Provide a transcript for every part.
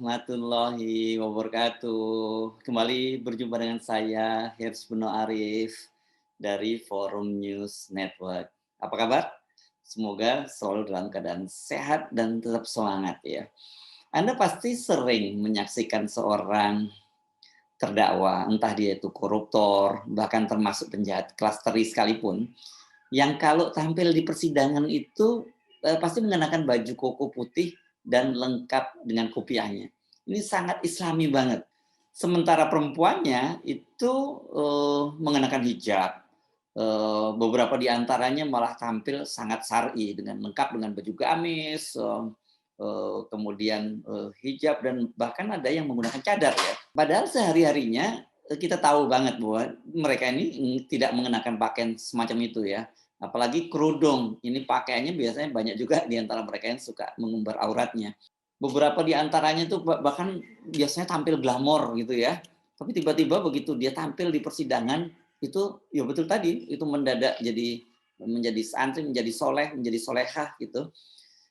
warahmatullahi wabarakatuh. Kembali berjumpa dengan saya, Hirsbuno Arif, dari Forum News Network. Apa kabar? Semoga selalu dalam keadaan sehat dan tetap semangat ya. Anda pasti sering menyaksikan seorang terdakwa, entah dia itu koruptor, bahkan termasuk penjahat klasteri sekalipun, yang kalau tampil di persidangan itu, pasti mengenakan baju koko putih dan lengkap dengan kopiahnya. Ini sangat islami banget. Sementara perempuannya itu, mengenakan hijab, beberapa di antaranya malah tampil sangat syar'i dengan lengkap dengan baju gamis, kemudian, hijab dan bahkan ada yang menggunakan cadar ya. Padahal sehari-harinya, kita tahu banget bahwa mereka ini, tidak mengenakan pakaian semacam itu ya. Apalagi kerudung, ini pakaiannya biasanya banyak juga di antara mereka yang suka mengumbar auratnya. Beberapa di antaranya tuh bahkan biasanya tampil glamor gitu ya, tapi tiba-tiba begitu dia tampil di persidangan, itu ya betul tadi, itu mendadak menjadi santri, menjadi soleh, menjadi solehah gitu.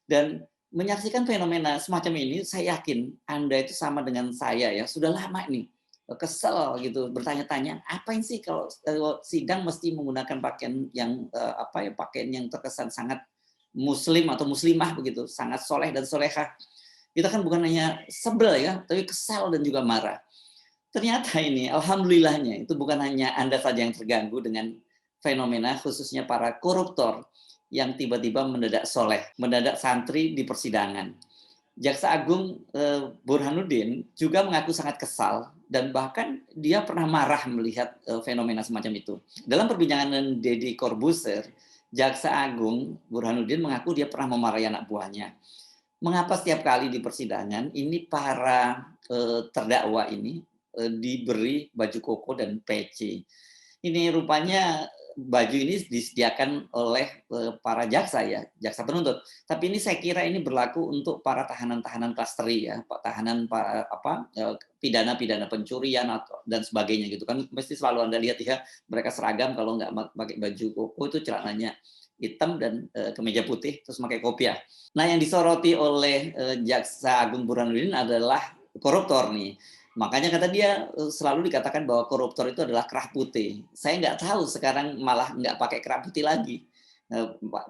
Dan menyaksikan fenomena semacam ini, saya yakin Anda itu sama dengan saya ya, sudah lama nih, kesel gitu, bertanya-tanya, "Apain sih kalau sidang mesti menggunakan pakaian yang, pakaian yang terkesan sangat muslim atau muslimah begitu, sangat soleh dan solehah." Kita kan bukan hanya sebel ya, tapi kesal dan juga marah. Ternyata ini alhamdulillahnya itu bukan hanya Anda saja yang terganggu dengan fenomena khususnya para koruptor yang tiba-tiba mendadak soleh, mendadak santri di persidangan. Jaksa Agung, Burhanuddin juga mengaku sangat kesal dan bahkan dia pernah marah melihat, fenomena semacam itu. Dalam perbincangan dengan Deddy Corbuzier, Jaksa Agung Burhanuddin mengaku dia pernah memarahi anak buahnya. Mengapa setiap kali di persidangan ini para, terdakwa ini, diberi baju koko dan peci. Ini rupanya baju ini disediakan oleh, para jaksa ya, jaksa penuntut. Tapi ini saya kira ini berlaku untuk para tahanan-tahanan klasteri ya, tahanan pidana-pidana pencurian atau dan sebagainya gitu kan. Mesti selalu Anda lihat ya, mereka seragam kalau nggak pakai baju koko itu celananya hitam dan, kemeja putih terus pakai kopiah. Nah, yang disoroti oleh, Jaksa Agung Burhanuddin adalah koruptor nih. Makanya kata dia, selalu dikatakan bahwa koruptor itu adalah kerah putih. Saya nggak tahu sekarang malah nggak pakai kerah putih lagi,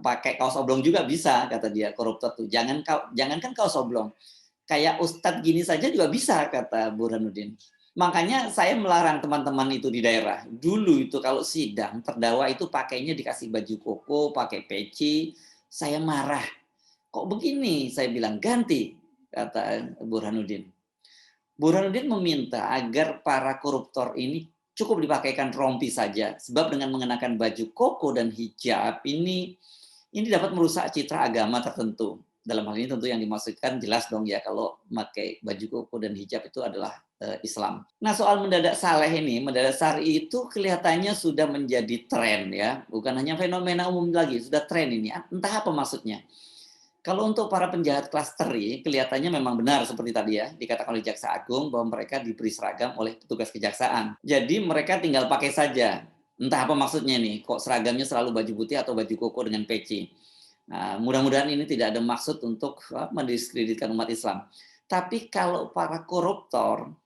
pakai kaos oblong juga bisa kata dia koruptor tuh, jangankan kaos oblong, kayak ustadz gini saja juga bisa kata Burhanuddin. Makanya saya melarang teman-teman itu di daerah. Dulu itu kalau sidang terdakwa itu pakainya dikasih baju koko, pakai peci, saya marah. "Kok begini?" Saya bilang, "Ganti," kata Burhanuddin. Burhanuddin meminta agar para koruptor ini cukup dipakaikan rompi saja, sebab dengan mengenakan baju koko dan hijab ini dapat merusak citra agama tertentu. Dalam hal ini tentu yang dimaksudkan jelas dong ya kalau pakai baju koko dan hijab itu adalah Islam. Nah, soal mendadak saleh ini, mendadak syar'i itu kelihatannya sudah menjadi tren ya, bukan hanya fenomena umum lagi, sudah tren ini. Entah apa maksudnya. Kalau untuk para penjahat klasteri, kelihatannya memang benar seperti tadi ya, dikatakan oleh Jaksa Agung bahwa mereka diberi seragam oleh petugas kejaksaan. Jadi mereka tinggal pakai saja. Entah apa maksudnya nih, kok seragamnya selalu baju putih atau baju koko dengan peci. Nah, mudah-mudahan ini tidak ada maksud untuk mendiskreditkan umat Islam. Tapi kalau para koruptor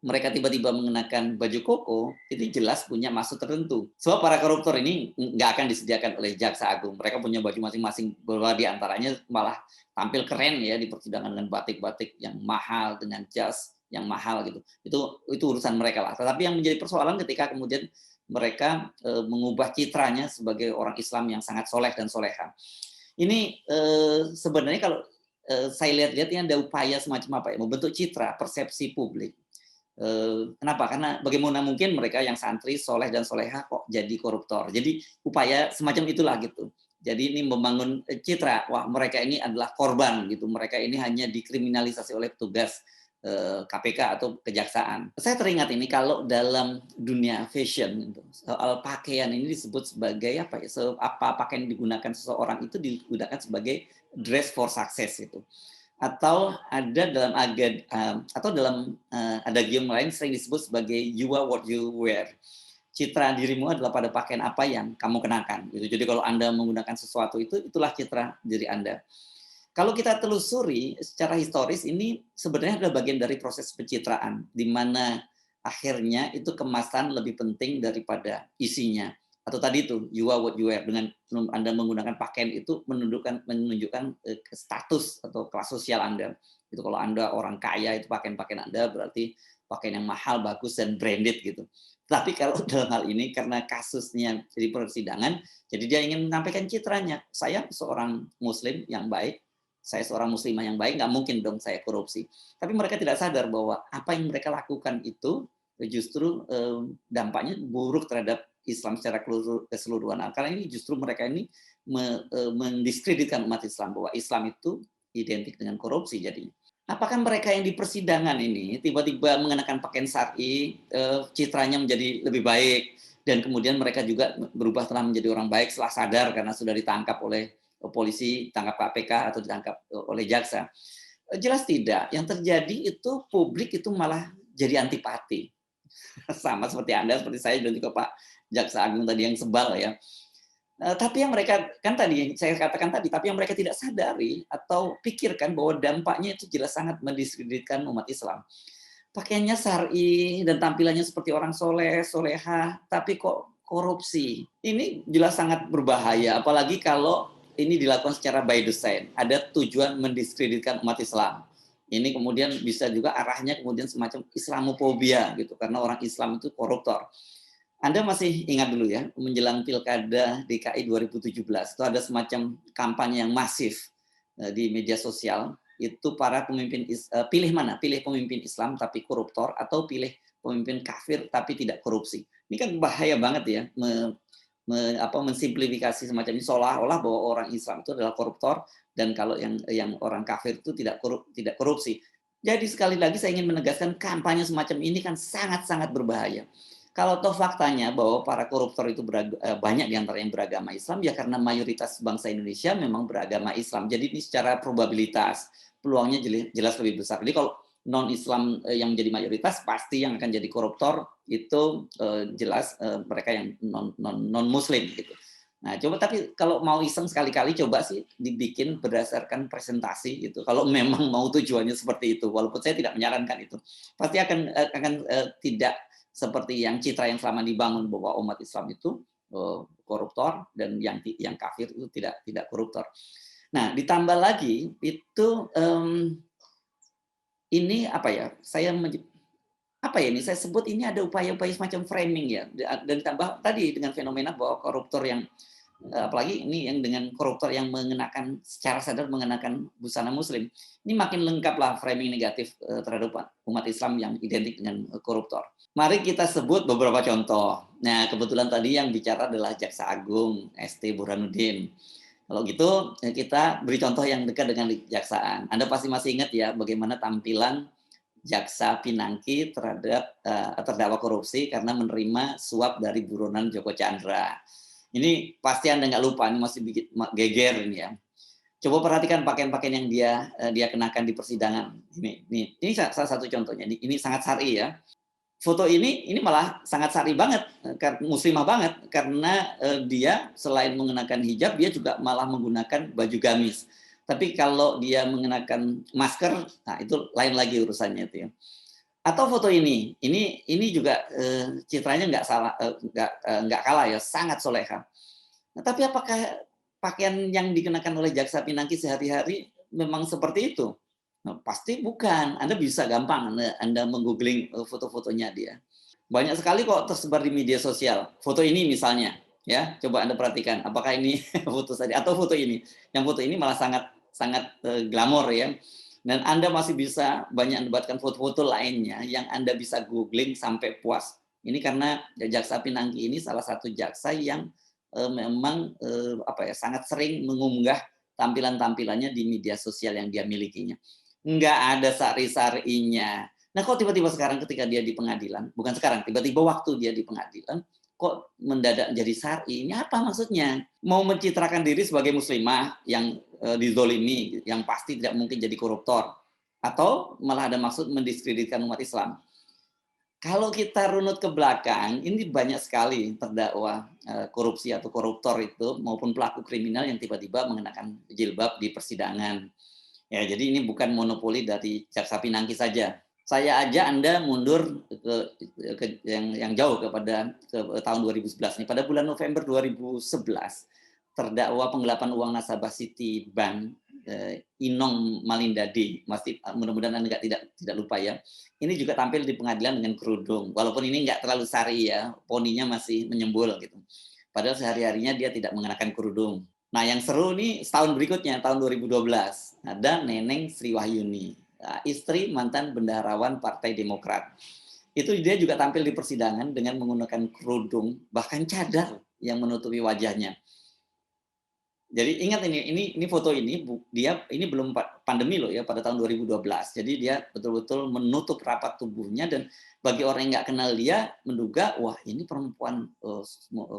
mereka tiba-tiba mengenakan baju koko, itu jelas punya maksud tertentu. Sebab para koruptor ini nggak akan disediakan oleh Jaksa Agung. Mereka punya baju masing-masing, bahwa di antaranya malah tampil keren ya di persidangan dengan batik-batik yang mahal, dengan jas yang mahal gitu. Itu urusan mereka lah. Tetapi yang menjadi persoalan ketika kemudian mereka mengubah citranya sebagai orang Islam yang sangat soleh dan soleha. Ini sebenarnya kalau saya lihat-lihat ini ada upaya semacam apa ya, membentuk citra persepsi publik. Kenapa? Karena bagaimana mungkin mereka yang santri, soleh dan soleha kok jadi koruptor. Jadi upaya semacam itulah gitu. Jadi ini membangun citra, wah mereka ini adalah korban gitu. Mereka ini hanya dikriminalisasi oleh petugas KPK atau kejaksaan. Saya teringat ini kalau dalam dunia fashion gitu, soal pakaian ini disebut sebagai apa ya? Apa pakaian yang digunakan seseorang itu digunakan sebagai dress for success itu, atau ada dalam atau dalam adagium lain sering disebut sebagai you are what you wear. Citra dirimu adalah pada pakaian apa yang kamu kenakan gitu. Jadi kalau Anda menggunakan sesuatu itu, itulah citra diri Anda. Kalau kita telusuri secara historis ini sebenarnya adalah bagian dari proses pencitraan, di mana akhirnya itu kemasan lebih penting daripada isinya. Atau tadi itu, you are what you wear, dengan Anda menggunakan pakaian itu menunjukkan status atau kelas sosial Anda. Itu kalau Anda orang kaya, itu pakaian-pakaian Anda berarti pakaian yang mahal, bagus, dan branded gitu. Tapi kalau dalam hal ini karena kasusnya di persidangan, jadi dia ingin menampilkan citranya. Saya seorang muslim yang baik, saya seorang muslimah yang baik, nggak mungkin dong saya korupsi. Tapi mereka tidak sadar bahwa apa yang mereka lakukan itu justru dampaknya buruk terhadap Islam secara keseluruhan. Karena ini justru mereka ini mendiskreditkan umat Islam, bahwa Islam itu identik dengan korupsi jadinya. Apakah mereka yang di persidangan ini tiba-tiba mengenakan pakaian syar'i, citranya menjadi lebih baik, dan kemudian mereka juga berubah telah menjadi orang baik setelah sadar karena sudah ditangkap oleh polisi, ditangkap KPK atau ditangkap oleh jaksa? Jelas tidak. Yang terjadi itu publik itu malah jadi antipati. Sama seperti Anda, seperti saya, dan juga Pak Jaksa Agung tadi yang sebal ya. Tapi yang mereka, kan tadi yang saya katakan tadi, tapi yang mereka tidak sadari atau pikirkan bahwa dampaknya itu jelas sangat mendiskreditkan umat Islam. Pakaiannya syar'i dan tampilannya seperti orang soleh, solehah, tapi kok korupsi. Ini jelas sangat berbahaya, apalagi kalau ini dilakukan secara by design. Ada tujuan mendiskreditkan umat Islam. Ini kemudian bisa juga arahnya kemudian semacam Islamofobia gitu, karena orang Islam itu koruptor. Anda masih ingat dulu ya, menjelang Pilkada DKI 2017, itu ada semacam kampanye yang masif di media sosial. Itu para pemimpin, pilih mana? Pilih pemimpin Islam tapi koruptor, atau pilih pemimpin kafir tapi tidak korupsi. Ini kan bahaya banget ya, mensimplifikasi semacam ini, seolah-olah bahwa orang Islam itu adalah koruptor, dan kalau yang orang kafir itu tidak korupsi. Jadi sekali lagi saya ingin menegaskan, kampanye semacam ini kan sangat-sangat berbahaya. Kalau toh faktanya bahwa para koruptor itu banyak di antara yang beragama Islam, ya karena mayoritas bangsa Indonesia memang beragama Islam. Jadi ini secara probabilitas peluangnya jelas lebih besar. Jadi kalau non-Islam yang menjadi mayoritas, pasti yang akan jadi koruptor itu jelas mereka yang non-Muslim gitu. Nah, coba, tapi kalau mau iseng sekali-kali coba sih dibikin berdasarkan presentasi gitu. Kalau memang mau tujuannya seperti itu, walaupun saya tidak menyarankan itu, pasti akan tidak seperti yang citra yang selama dibangun bahwa umat Islam itu koruptor dan yang kafir itu tidak koruptor. Nah, ditambah lagi itu ini apa ya? Ini saya sebut ini ada upaya-upaya semacam framing ya, dan ditambah tadi dengan fenomena bahwa koruptor yang apalagi ini yang dengan koruptor yang mengenakan secara sadar mengenakan busana muslim, ini makin lengkap lah framing negatif terhadap umat Islam yang identik dengan koruptor. Mari kita sebut beberapa contoh. Nah, kebetulan tadi yang bicara adalah Jaksa Agung ST Burhanuddin. Kalau gitu kita beri contoh yang dekat dengan kejaksaan. Anda pasti masih ingat ya bagaimana tampilan Jaksa Pinangki terhadap terdakwa korupsi karena menerima suap dari buronan Joko Chandra. Ini pasti Anda nggak lupa, ini masih bikin geger ini ya. Coba perhatikan pakaian-pakaian yang dia kenakan di persidangan. Ini salah satu contohnya. Ini sangat syar'i ya. Foto ini malah sangat syar'i banget, muslimah banget, karena dia selain mengenakan hijab, dia juga malah menggunakan baju gamis. Tapi kalau dia mengenakan masker, nah itu lain lagi urusannya itu ya. Atau foto ini juga citranya nggak kalah ya, sangat soleha. Nah, tapi apakah pakaian yang dikenakan oleh Jaksa Pinangki sehari-hari memang seperti itu? Nah, pasti bukan. Anda bisa gampang Anda menggoogling foto-fotonya dia. Banyak sekali kok tersebar di media sosial. Foto ini misalnya, ya, coba Anda perhatikan. Apakah ini foto tadi atau foto ini? Yang foto ini malah sangat glamor ya. Dan Anda masih bisa banyak mendapatkan foto-foto lainnya yang Anda bisa googling sampai puas. Ini karena Jaksa Pinangki ini salah satu jaksa yang memang sangat sering mengunggah tampilan-tampilannya di media sosial yang dia milikinya. Nggak ada sari-sarinya. Nah, kok tiba-tiba sekarang ketika dia di pengadilan, bukan sekarang, tiba-tiba waktu dia di pengadilan, kok mendadak jadi syar'i? Ini apa maksudnya? Mau mencitrakan diri sebagai muslimah yang dizolimi, yang pasti tidak mungkin jadi koruptor, atau malah ada maksud mendiskreditkan umat Islam? Kalau kita runut ke belakang, ini banyak sekali terdakwa korupsi atau koruptor itu maupun pelaku kriminal yang tiba-tiba mengenakan jilbab di persidangan. Ya, jadi ini bukan monopoli dari Jaksa Pinangki saja. Saya aja Anda mundur ke yang jauh ke tahun 2011 nih. Pada bulan November 2011, terdakwa penggelapan uang nasabah Citibank Inong Malindadi, mudah-mudahan Anda tidak lupa ya. Ini juga tampil di pengadilan dengan kerudung, walaupun ini nggak terlalu sari ya, poninya masih menyembul gitu. Padahal sehari-harinya dia tidak mengenakan kerudung. Nah, yang seru nih setahun berikutnya, tahun 2012, ada Neneng Sri Wahyuni, istri mantan bendaharawan Partai Demokrat. Itu dia juga tampil di persidangan dengan menggunakan kerudung, bahkan cadar yang menutupi wajahnya. Jadi ingat ini foto ini ini belum pandemi loh ya, pada tahun 2012. Jadi dia betul-betul menutup rapat tubuhnya, dan bagi orang yang nggak kenal dia menduga wah ini perempuan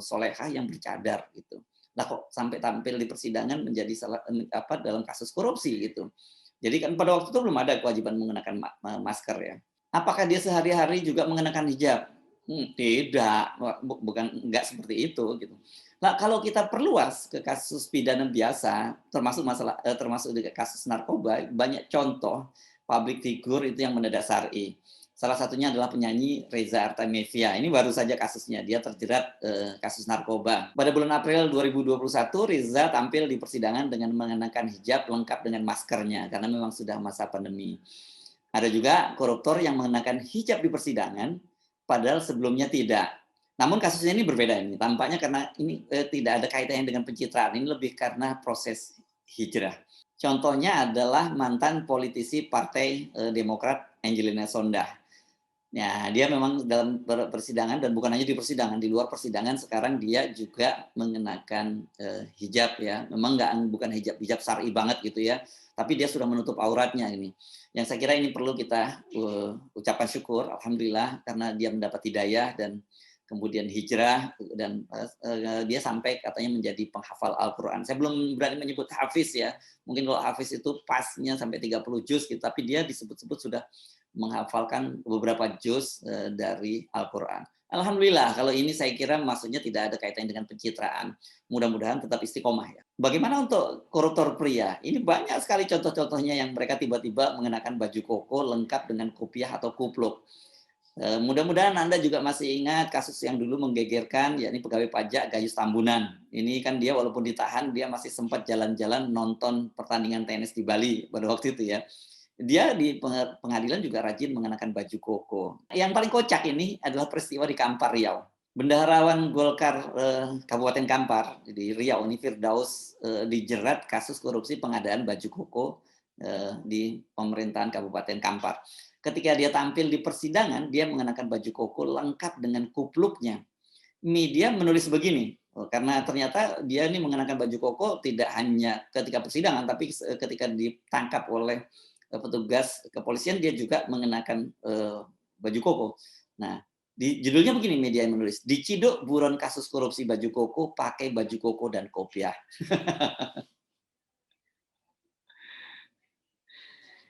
solehah yang bercadar gitu. Lah kok sampai tampil di persidangan menjadi dalam kasus korupsi gitu. Jadi kan pada waktu itu belum ada kewajiban menggunakan masker ya. Apakah dia sehari-hari juga mengenakan hijab? Tidak, bukan, enggak seperti itu gitu. Nah, kalau kita perluas ke kasus pidana biasa, termasuk juga kasus narkoba, banyak contoh public figure itu yang mendadak syar'i. Salah satunya adalah penyanyi Reza Artamevia. Ini baru saja kasusnya, dia terjerat kasus narkoba. Pada bulan April 2021, Reza tampil di persidangan dengan mengenakan hijab lengkap dengan maskernya, karena memang sudah masa pandemi. Ada juga koruptor yang mengenakan hijab di persidangan, padahal sebelumnya tidak. Namun kasusnya ini berbeda ini. Tampaknya karena ini tidak ada kaitannya dengan pencitraan. Ini lebih karena proses hijrah. Contohnya adalah mantan politisi Partai Demokrat Angelina Sondakh. Ya, dia memang dalam persidangan, dan bukan hanya di persidangan, di luar persidangan sekarang dia juga mengenakan hijab ya. Memang bukan hijab syar'i banget gitu ya, tapi dia sudah menutup auratnya ini. Yang saya kira ini perlu kita ucapkan syukur, alhamdulillah, karena dia mendapat hidayah dan kemudian hijrah, dan dia sampai katanya menjadi penghafal Al-Quran. Saya belum berani menyebut hafiz ya, mungkin kalau hafiz itu pasnya sampai 30 juz gitu, tapi dia disebut-sebut sudah menghafalkan beberapa juz dari Al-Quran. Alhamdulillah, kalau ini saya kira maksudnya tidak ada kaitannya dengan pencitraan. Mudah-mudahan tetap istiqomah ya. Bagaimana untuk koruptor pria? Ini banyak sekali contoh-contohnya yang mereka tiba-tiba mengenakan baju koko lengkap dengan kopiah atau kupluk. Mudah-mudahan Anda juga masih ingat kasus yang dulu menggegerkan, yakni pegawai pajak Gayus Tambunan. Ini kan dia walaupun ditahan, dia masih sempat jalan-jalan nonton pertandingan tenis di Bali pada waktu itu ya. Dia di pengadilan juga rajin mengenakan baju koko. Yang paling kocak ini adalah peristiwa di Kampar, Riau. Bendaharawan Golkar Kabupaten Kampar di Riau ini, Firdaus, dijerat kasus korupsi pengadaan baju koko di pemerintahan Kabupaten Kampar. Ketika dia tampil di persidangan, dia mengenakan baju koko lengkap dengan kupluknya. Media menulis begini, karena ternyata dia ini mengenakan baju koko tidak hanya ketika persidangan, tapi ketika ditangkap oleh petugas kepolisian dia juga mengenakan baju koko. Nah, di judulnya begini, media yang menulis, diciduk buron kasus korupsi baju koko pakai baju koko dan kopiah.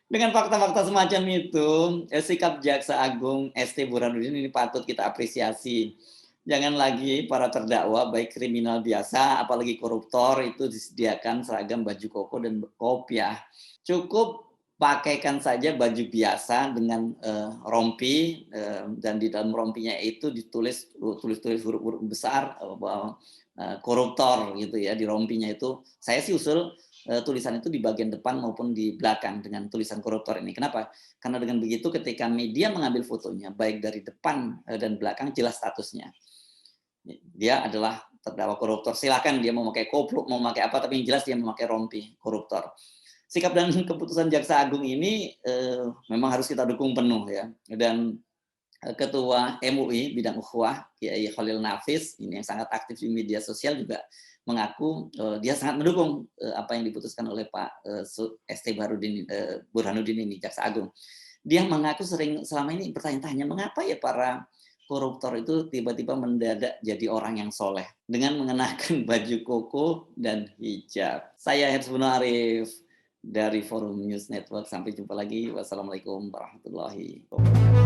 Dengan fakta-fakta semacam itu, sikap Jaksa Agung ST Burhanuddin ini patut kita apresiasi. Jangan lagi para terdakwa, baik kriminal biasa, apalagi koruptor, itu disediakan seragam baju koko dan kopiah. Cukup pakaikan saja baju biasa dengan rompi, dan di dalam rompinya itu tulis huruf-huruf besar koruptor gitu ya, di rompinya itu. Saya sih usul tulisan itu di bagian depan maupun di belakang dengan tulisan koruptor ini. Kenapa? Karena dengan begitu ketika media mengambil fotonya, baik dari depan dan belakang, jelas statusnya. Dia adalah terdakwa koruptor. Silakan dia mau memakai kopluk, mau memakai apa, tapi yang jelas dia memakai rompi koruptor. Sikap dan keputusan Jaksa Agung ini memang harus kita dukung penuh ya. Dan Ketua MUI bidang ukhuwah Kiai Khalil Nafis ini yang sangat aktif di media sosial juga mengaku dia sangat mendukung apa yang diputuskan oleh Pak ST Burhanuddin ini, Jaksa Agung. Dia mengaku sering selama ini bertanya-tanya mengapa ya para koruptor itu tiba-tiba mendadak jadi orang yang soleh dengan mengenakan baju koko dan hijab. Saya Hersbuno Arif dari Forum News Network. Sampai jumpa lagi. Wassalamualaikum warahmatullahi wabarakatuh.